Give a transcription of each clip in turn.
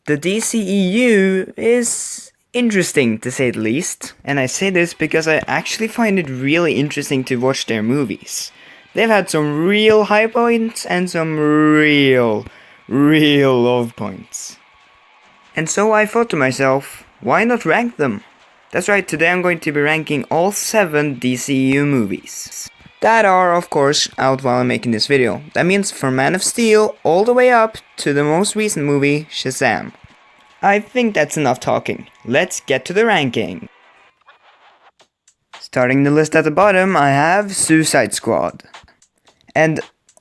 The DCEU is interesting to say the least, and I say this because I actually find it really interesting to watch their movies. They've had some real high points and some real low points. And so I thought to myself, why not rank them? That's right, today I'm going to be ranking all 7 DCEU movies that are, of course, out while I'm making this video. That means from Man of Steel all the way up to the most recent movie, Shazam. I think that's enough talking. Let's get to the ranking. Starting the list at the bottom, I have Suicide Squad. And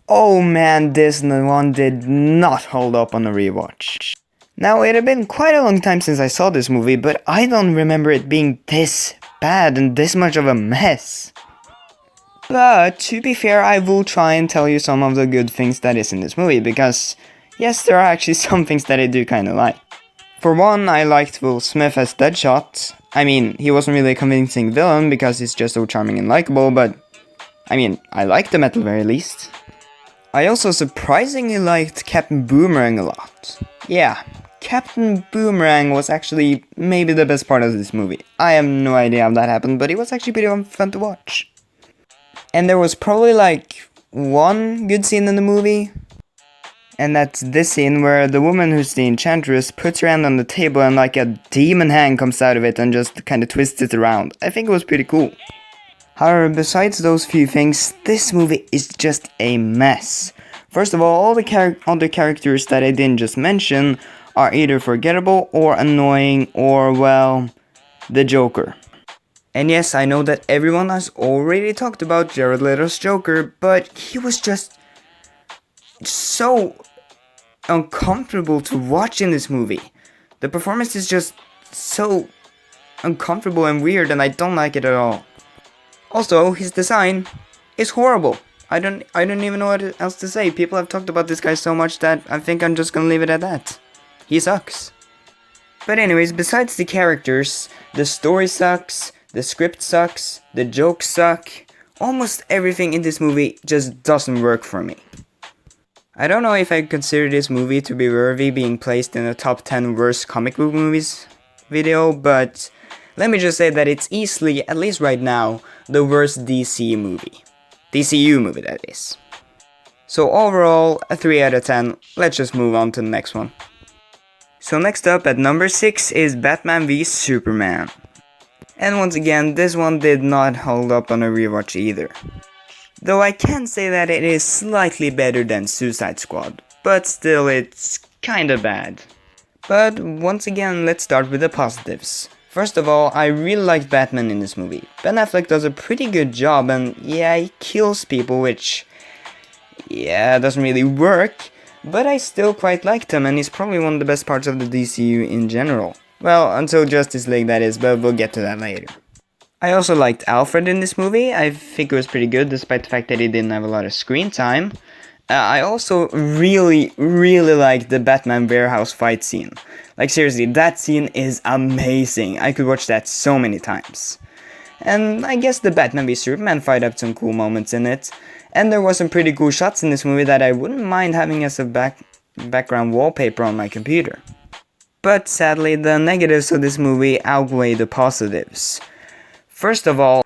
oh man, this one did not hold up on a rewatch. Now, it had been quite a long time since I saw this movie, but I don't remember it being this bad and this much of a mess. But, to be fair, I will try and tell you some of the good things that is in this movie, because, yes, there are actually some things that I do kinda like. For one, I liked Will Smith as Deadshot. I mean, he wasn't really a convincing villain, because he's just so charming and likable, but, I mean, I liked him at the very least. I also surprisingly liked Captain Boomerang a lot. Yeah, Captain Boomerang was actually maybe the best part of this movie. I have no idea how that happened, but it was actually pretty fun to watch. And there was probably like one good scene in the movie, and that's this scene where the woman who's the enchantress puts her hand on the table and like a demon hand comes out of it and just kind of twists it around. I think it was pretty cool. However, besides those few things, this movie is just a mess. First of all the other characters that I didn't just mention are either forgettable or annoying or, well, the Joker. And yes, I know that everyone has already talked about Jared Leto's Joker, but he was just so uncomfortable to watch in this movie. The performance is just so uncomfortable and weird, and I don't like it at all. Also, his design is horrible. I don't even know what else to say. People have talked about this guy so much that I think I'm just gonna leave it at that. He sucks. But anyways, besides the characters, the story sucks, the script sucks, the jokes suck. Almost everything in this movie just doesn't work for me. I don't know if I consider this movie to be worthy being placed in the top 10 worst comic book movies video, but let me just say that it's easily, at least right now, the worst DCEU movie that is. So overall, a 3 out of 10. Let's just move on to the next one. So next up at number 6 is Batman v Superman. And once again, this one did not hold up on a rewatch either. Though I can say that it is slightly better than Suicide Squad, but still it's kinda bad. But once again, let's start with the positives. First of all, I really liked Batman in this movie. Ben Affleck does a pretty good job, and yeah, he kills people, which, yeah, doesn't really work, but I still quite liked him, and he's probably one of the best parts of the DCU in general. Well, until Justice League that is, but we'll get to that later. I also liked Alfred in this movie. I think it was pretty good, despite the fact that he didn't have a lot of screen time. I also really liked the Batman warehouse fight scene. Like seriously, that scene is amazing. I could watch that so many times. And I guess the Batman v Superman fight had some cool moments in it. And there was some pretty cool shots in this movie that I wouldn't mind having as a background wallpaper on my computer. But sadly, the negatives of this movie outweigh the positives. First of all,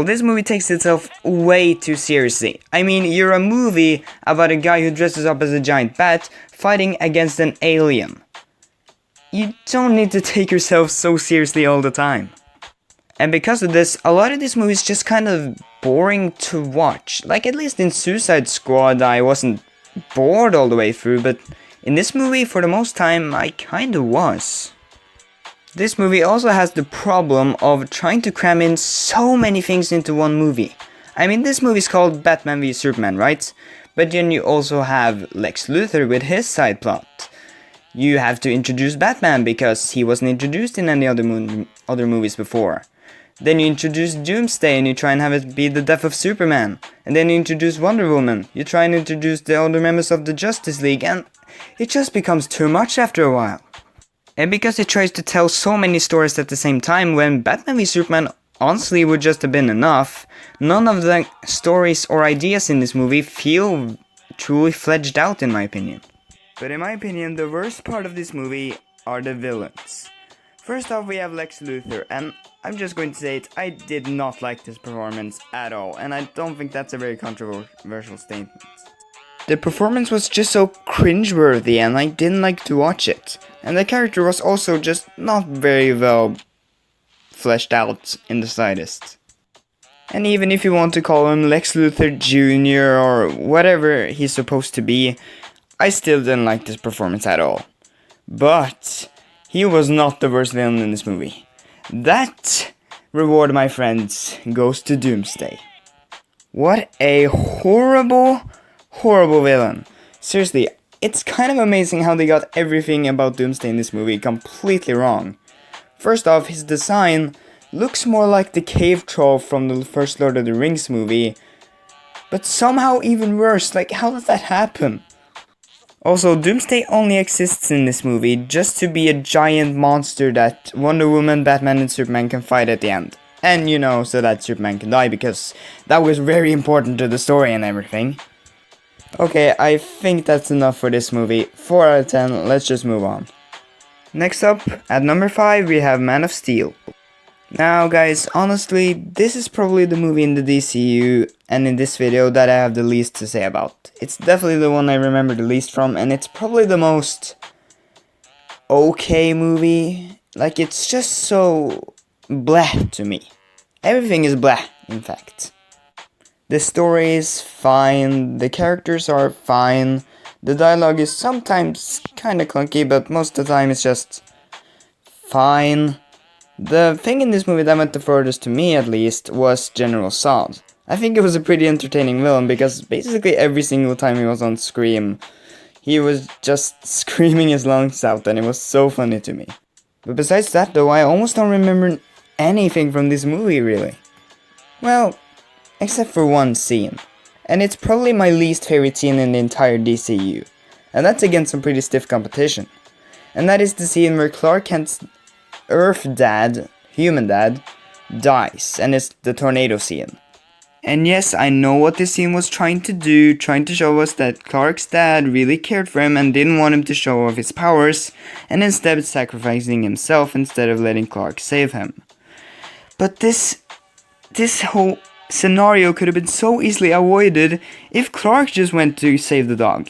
this movie takes itself way too seriously. I mean, you're a movie about a guy who dresses up as a giant bat fighting against an alien. You don't need to take yourself so seriously all the time. And because of this, a lot of this movie is just kind of boring to watch. Like, at least in Suicide Squad, I wasn't bored all the way through, but in this movie, for the most time, I kinda was. This movie also has the problem of trying to cram in so many things into one movie. I mean, this movie is called Batman v Superman, right? But then you also have Lex Luthor with his side plot. You have to introduce Batman because he wasn't introduced in any other movies before. Then you introduce Doomsday and you try and have it be the death of Superman. And then you introduce Wonder Woman. You try and introduce the other members of the Justice League, and it just becomes too much after a while. And because it tries to tell so many stories at the same time, when Batman v Superman honestly would just have been enough, none of the stories or ideas in this movie feel truly fledged out in my opinion. but in my opinion, the worst part of this movie are the villains. First off, we have Lex Luthor, and I'm just going to say it, I did not like this performance at all, and I don't think that's a very controversial statement. The performance was just so cringeworthy, and I didn't like to watch it. And the character was also just not very well fleshed out in the slightest. And even if you want to call him Lex Luthor Jr. or whatever he's supposed to be, I still didn't like this performance at all. But he was not the worst villain in this movie. That reward, my friends, goes to Doomsday. What a horrible villain. Seriously, it's kind of amazing how they got everything about Doomsday in this movie completely wrong. First off, his design looks more like the cave troll from the first Lord of the Rings movie, but somehow even worse. Like, how did that happen? Also, Doomsday only exists in this movie just to be a giant monster that Wonder Woman, Batman, and Superman can fight at the end. And, you know, so that Superman can die, because that was very important to the story and everything. Okay, I think that's enough for this movie. 4 out of 10, let's just move on. Next up, at number 5, we have Man of Steel. Now guys, honestly, this is probably the movie in the DCEU and in this video that I have the least to say about. It's definitely the one I remember the least from, and it's probably the most okay movie. Like, it's just so bleh to me. Everything is bleh, in fact. The story is fine, the characters are fine, the dialogue is sometimes kinda clunky, but most of the time it's just fine. The thing in this movie that went the furthest to me, at least, was General Zod. I think it was a pretty entertaining villain, because basically every single time he was on screen, he was just screaming his lungs out, and it was so funny to me. But besides that though, I almost don't remember anything from this movie, really. Well, except for one scene. And it's probably my least favorite scene in the entire DCU. And that's against some pretty stiff competition. And that is the scene where Clark Kent's Earth dad, human dad, dies. And it's the tornado scene. And yes, I know what this scene was trying to do, trying to show us that Clark's dad really cared for him and didn't want him to show off his powers, and instead sacrificing himself instead of letting Clark save him. But this whole scenario could have been so easily avoided if Clark just went to save the dog.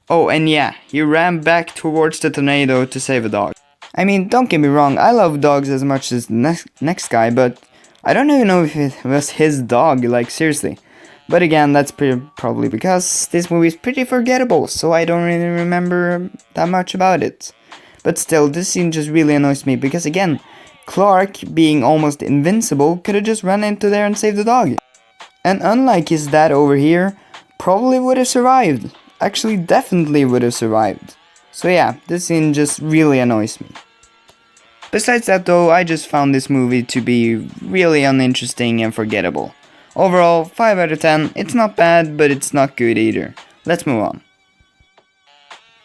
Oh, and yeah, he ran back towards the tornado to save a dog. I mean, don't get me wrong, I love dogs as much as the next guy, but I don't even know if it was his dog, like, seriously. But again, that's probably because this movie is pretty forgettable, so I don't really remember that much about it. But still, this scene just really annoys me, because again, Clark, being almost invincible, could have just run into there and saved the dog. And unlike his dad over here, probably would have survived. Actually, definitely would have survived. So yeah, this scene just really annoys me. Besides that though, I just found this movie to be really uninteresting and forgettable. Overall, 5 out of 10, it's not bad, but it's not good either. Let's move on.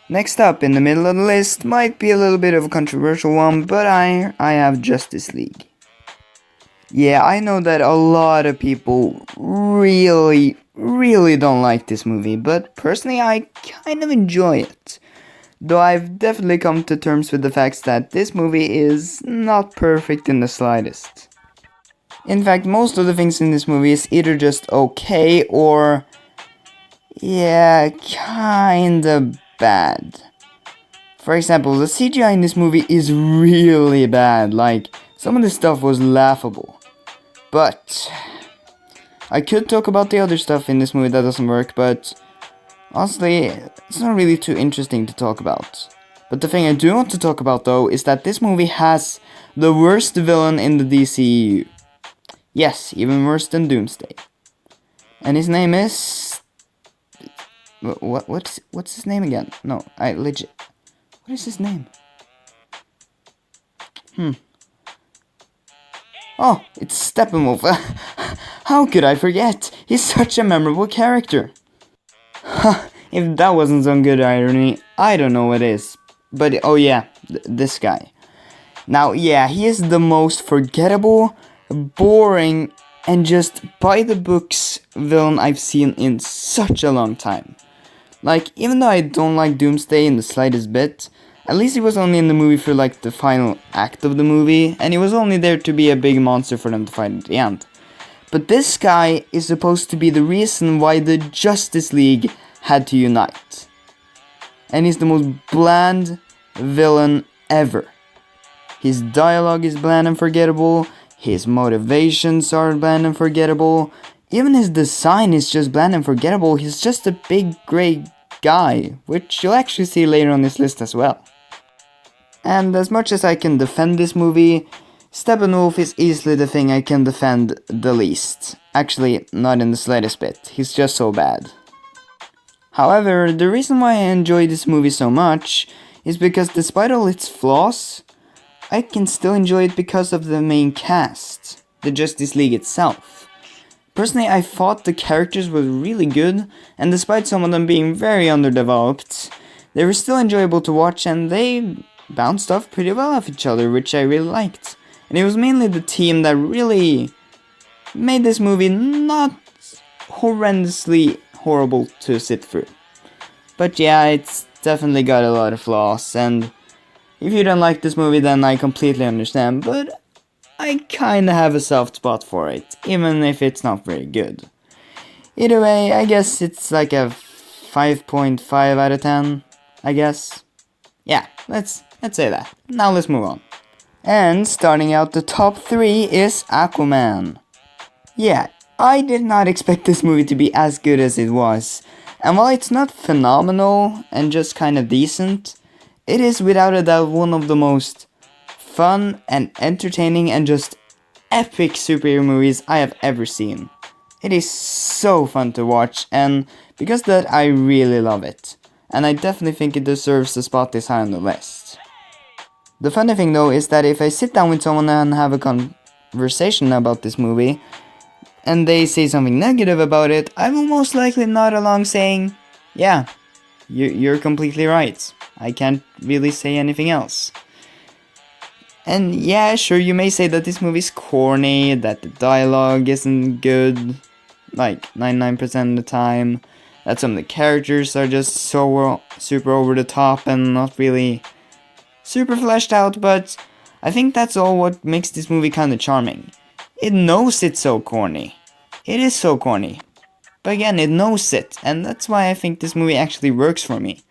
Next up, in the middle of the list, might be a little bit of a controversial one, but I have Justice League. Yeah, I know that a lot of people really don't like this movie, but personally I kind of enjoy it. Though I've definitely come to terms with the fact that this movie is not perfect in the slightest. In fact, most of the things in this movie is either just okay or, yeah, kinda bad. For example, the CGI in this movie is really bad, like, some of the stuff was laughable. But I could talk about the other stuff in this movie that doesn't work, but honestly, it's not really too interesting to talk about. But the thing I do want to talk about though is that this movie has the worst villain in the DCEU. Yes, even worse than Doomsday. And his name is... What's his name again? No, I legit... What is his name? Oh, it's Steppenwolf. How could I forget? He's such a memorable character. If that wasn't some good irony, I don't know what is. But, oh yeah, this guy. Now, yeah, he is the most forgettable, boring, and just by the books villain I've seen in such a long time. Like, even though I don't like Doomsday in the slightest bit, at least he was only in the movie for like the final act of the movie, and he was only there to be a big monster for them to fight at the end. But this guy is supposed to be the reason why the Justice League had to unite. And he's the most bland villain ever. His dialogue is bland and forgettable, his motivations are bland and forgettable, even his design is just bland and forgettable. He's just a big grey guy, which you'll actually see later on this list as well. And as much as I can defend this movie, Steppenwolf is easily the thing I can defend the least. Actually, not in the slightest bit. He's just so bad. However, the reason why I enjoy this movie so much is because despite all its flaws, I can still enjoy it because of the main cast, the Justice League itself. Personally, I thought the characters were really good, and despite some of them being very underdeveloped, they were still enjoyable to watch, and they bounced off pretty well off each other, which I really liked. And it was mainly the team that really made this movie not horrendously horrible to sit through. But yeah, it's definitely got a lot of flaws, and if you don't like this movie, then I completely understand, but I kinda have a soft spot for it, even if it's not very good. Either way, I guess it's like a 5.5 out of 10, I guess. Yeah, let's say that. Now let's move on. And starting out the top 3 is Aquaman. Yeah, I did not expect this movie to be as good as it was. And while it's not phenomenal and just kind of decent, it is without a doubt one of the most fun and entertaining and just epic superhero movies I have ever seen. It is so fun to watch, and because of that I really love it. And I definitely think it deserves a spot this high on the list. The funny thing though is that if I sit down with someone and have a conversation about this movie, and they say something negative about it, I will most likely nod along saying, yeah, you're completely right. I can't really say anything else. And yeah, sure, you may say that this movie's corny, that the dialogue isn't good, like 99% of the time, that some of the characters are just so super over the top and not really super fleshed out, but I think that's all what makes this movie kinda charming. It knows it's so corny. It is so corny. But again, it knows it, and that's why I think this movie actually works for me.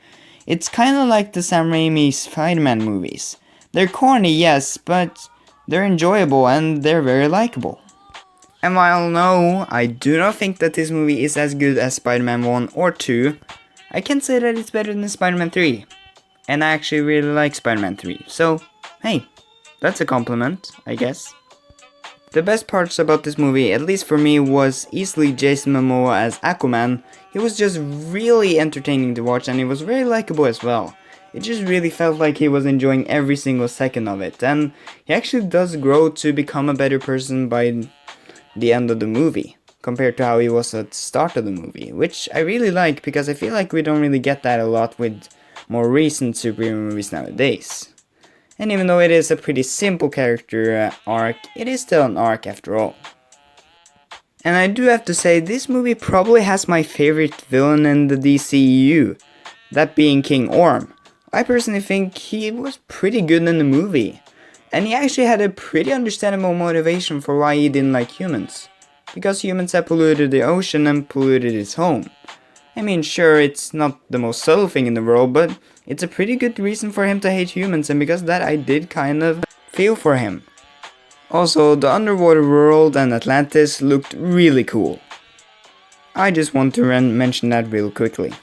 It's kinda like the Sam Raimi Spider-Man movies. They're corny, yes, but they're enjoyable and they're very likable. And while no, I do not think that this movie is as good as Spider-Man 1 or 2, I can say that it's better than Spider-Man 3. And I actually really like Spider-Man 3, so hey, that's a compliment, I guess. The best parts about this movie, at least for me, was easily Jason Momoa as Aquaman. He was just really entertaining to watch and he was very likable as well. It just really felt like he was enjoying every single second of it, and he actually does grow to become a better person by the end of the movie, compared to how he was at the start of the movie, which I really like because I feel like we don't really get that a lot with more recent superhero movies nowadays. And even though it is a pretty simple character arc, it is still an arc after all. And I do have to say, this movie probably has my favorite villain in the DCEU, that being King Orm. I personally think he was pretty good in the movie, and he actually had a pretty understandable motivation for why he didn't like humans. Because humans have polluted the ocean and polluted his home. I mean, sure, it's not the most subtle thing in the world, but it's a pretty good reason for him to hate humans, and because of that I did kind of feel for him. Also, the underwater world and Atlantis looked really cool. I just want to mention that real quickly.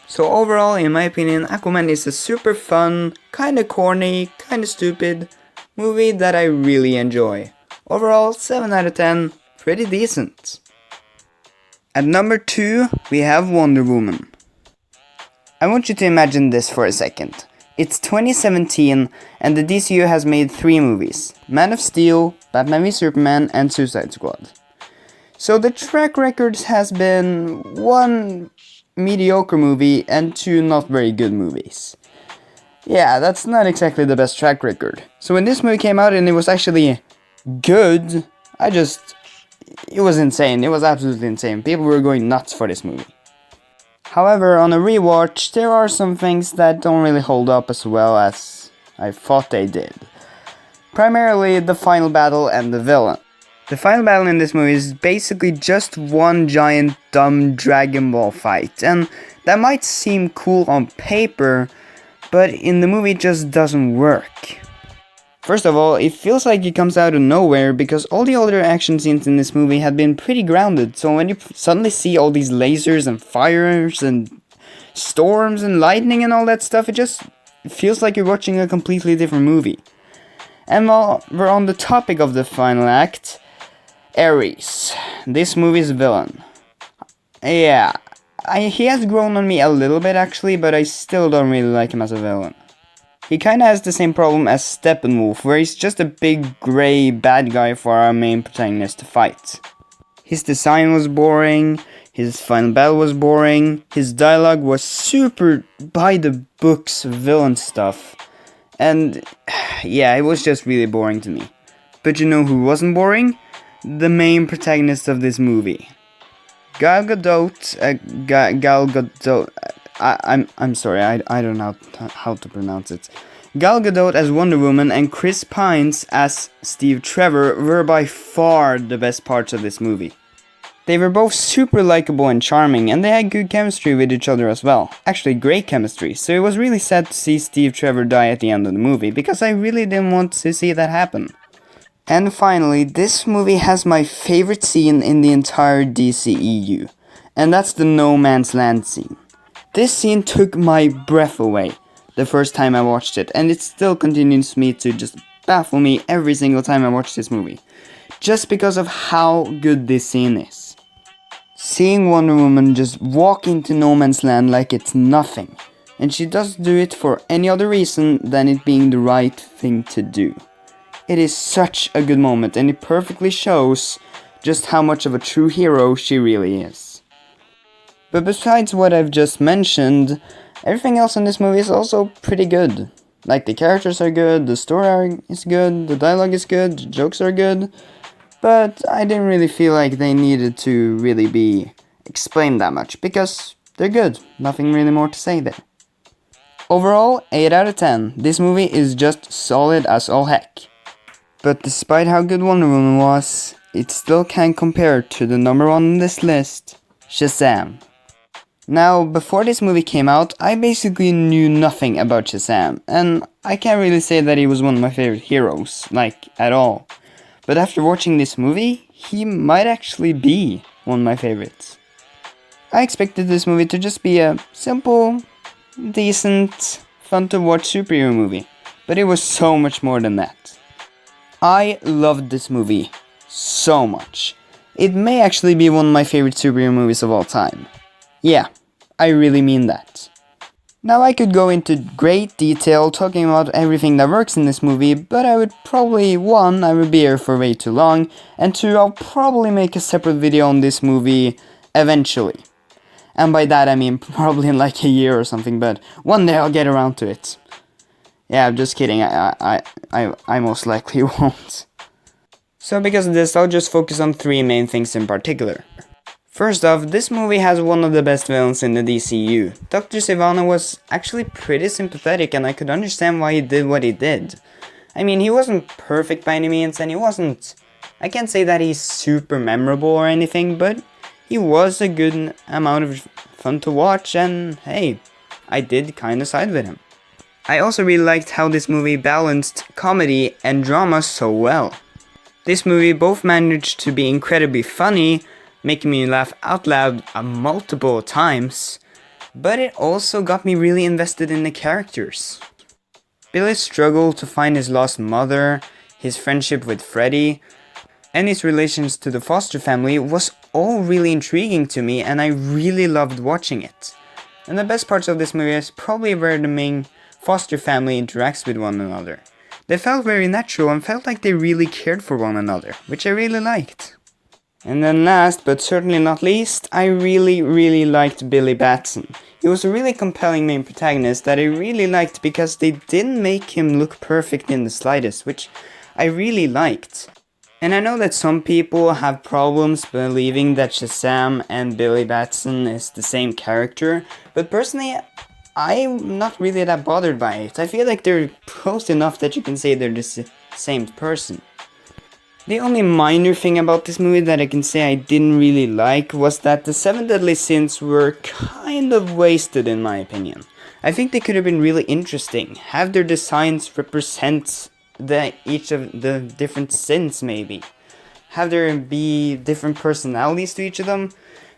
So overall, in my opinion, Aquaman is a super fun, kinda corny, kinda stupid movie that I really enjoy. Overall, 7 out of 10, pretty decent. At number 2, we have Wonder Woman. I want you to imagine this for a second. It's 2017 and the DCU has made 3 movies: Man of Steel, Batman v Superman and Suicide Squad. So the track record has been 1 mediocre movie and 2 not very good movies. Yeah, that's not exactly the best track record. So when this movie came out and it was actually good, it was insane. It was absolutely insane. People were going nuts for this movie. However, on a rewatch, there are some things that don't really hold up as well as I thought they did. Primarily the final battle and the villain. The final battle in this movie is basically just one giant dumb Dragon Ball fight, and that might seem cool on paper, but in the movie it just doesn't work. First of all, it feels like it comes out of nowhere because all the other action scenes in this movie had been pretty grounded, so when you suddenly see all these lasers and fires and storms and lightning and all that stuff, it just feels like you're watching a completely different movie. And while we're on the topic of the final act, Ares, this movie's villain. Yeah, he has grown on me a little bit actually, but I still don't really like him as a villain. He kinda has the same problem as Steppenwolf, where he's just a big grey bad guy for our main protagonist to fight. His design was boring, his final battle was boring, his dialogue was super by the books villain stuff, and yeah, it was just really boring to me. But you know who wasn't boring? The main protagonist of this movie. Gal Gadot, I'm sorry, I don't know how to pronounce it. Gal Gadot as Wonder Woman and Chris Pines as Steve Trevor were by far the best parts of this movie. They were both super likable and charming, and they had good chemistry with each other as well. Actually, great chemistry, so it was really sad to see Steve Trevor die at the end of the movie, because I really didn't want to see that happen. And finally, this movie has my favorite scene in the entire DCEU, and that's the No Man's Land scene. This scene took my breath away the first time I watched it, and it still continues me to just baffle me every single time I watch this movie, just because of how good this scene is. Seeing Wonder Woman just walk into No Man's Land like it's nothing, and she doesn't do it for any other reason than it being the right thing to do. It is such a good moment, and it perfectly shows just how much of a true hero she really is. But besides what I've just mentioned, everything else in this movie is also pretty good. Like, the characters are good, the story is good, the dialogue is good, the jokes are good, but I didn't really feel like they needed to really be explained that much, because they're good, nothing really more to say there. Overall, 8 out of 10, this movie is just solid as all heck. But despite how good Wonder Woman was, it still can't compare to the number one on this list, Shazam. Now, before this movie came out, I basically knew nothing about Shazam, and I can't really say that he was one of my favorite heroes, like, at all. But after watching this movie, he might actually be one of my favorites. I expected this movie to just be a simple, decent, fun to watch superhero movie, but it was so much more than that. I loved this movie so much. It may actually be one of my favorite superhero movies of all time. Yeah, I really mean that. Now I could go into great detail talking about everything that works in this movie, but I would probably, 1, I would be here for way too long, and 2, I'll probably make a separate video on this movie eventually. And by that I mean probably in like a year or something, but one day I'll get around to it. Yeah, I'm just kidding, I most likely won't. So because of this, I'll just focus on 3 main things in particular. First off, this movie has one of the best villains in the DCU. Dr. Sivana was actually pretty sympathetic, and I could understand why he did what he did. I mean, he wasn't perfect by any means, and I can't say that he's super memorable or anything, but he was a good amount of fun to watch, and hey, I did kinda side with him. I also really liked how this movie balanced comedy and drama so well. This movie both managed to be incredibly funny, making me laugh out loud multiple times, but it also got me really invested in the characters. Billy's struggle to find his lost mother, his friendship with Freddy, and his relations to the foster family was all really intriguing to me, and I really loved watching it. And the best parts of this movie is probably where the main foster family interacts with one another. They felt very natural and felt like they really cared for one another, which I really liked. And then last, but certainly not least, I really liked Billy Batson. He was a really compelling main protagonist that I really liked because they didn't make him look perfect in the slightest, which I really liked. And I know that some people have problems believing that Shazam and Billy Batson is the same character, but personally, I'm not really that bothered by it. I feel like they're close enough that you can say they're the same person. The only minor thing about this movie that I can say I didn't really like was that the 7 Deadly Sins were kind of wasted in my opinion. I think they could have been really interesting, have their designs represent each of the different sins maybe. Have there be different personalities to each of them,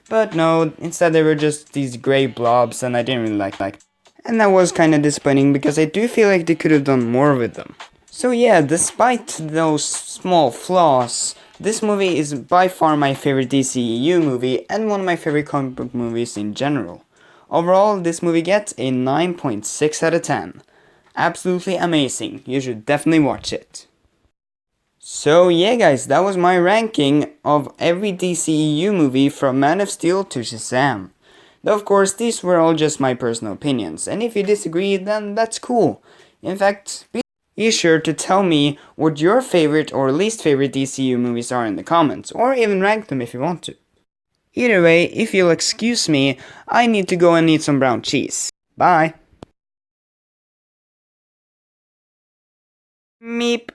but no, instead they were just these grey blobs and I didn't really like. And that was kinda disappointing because I do feel like they could have done more with them. So yeah, despite those small flaws, this movie is by far my favorite DCEU movie and one of my favorite comic book movies in general. Overall, this movie gets a 9.6 out of 10. Absolutely amazing, you should definitely watch it. So yeah guys, that was my ranking of every DCEU movie from Man of Steel to Shazam. Though of course these were all just my personal opinions, and if you disagree then that's cool. In fact, be sure to tell me what your favorite or least favorite DCU movies are in the comments, or even rank them if you want to. Either way, if you'll excuse me, I need to go and eat some brown cheese. Bye! Meep.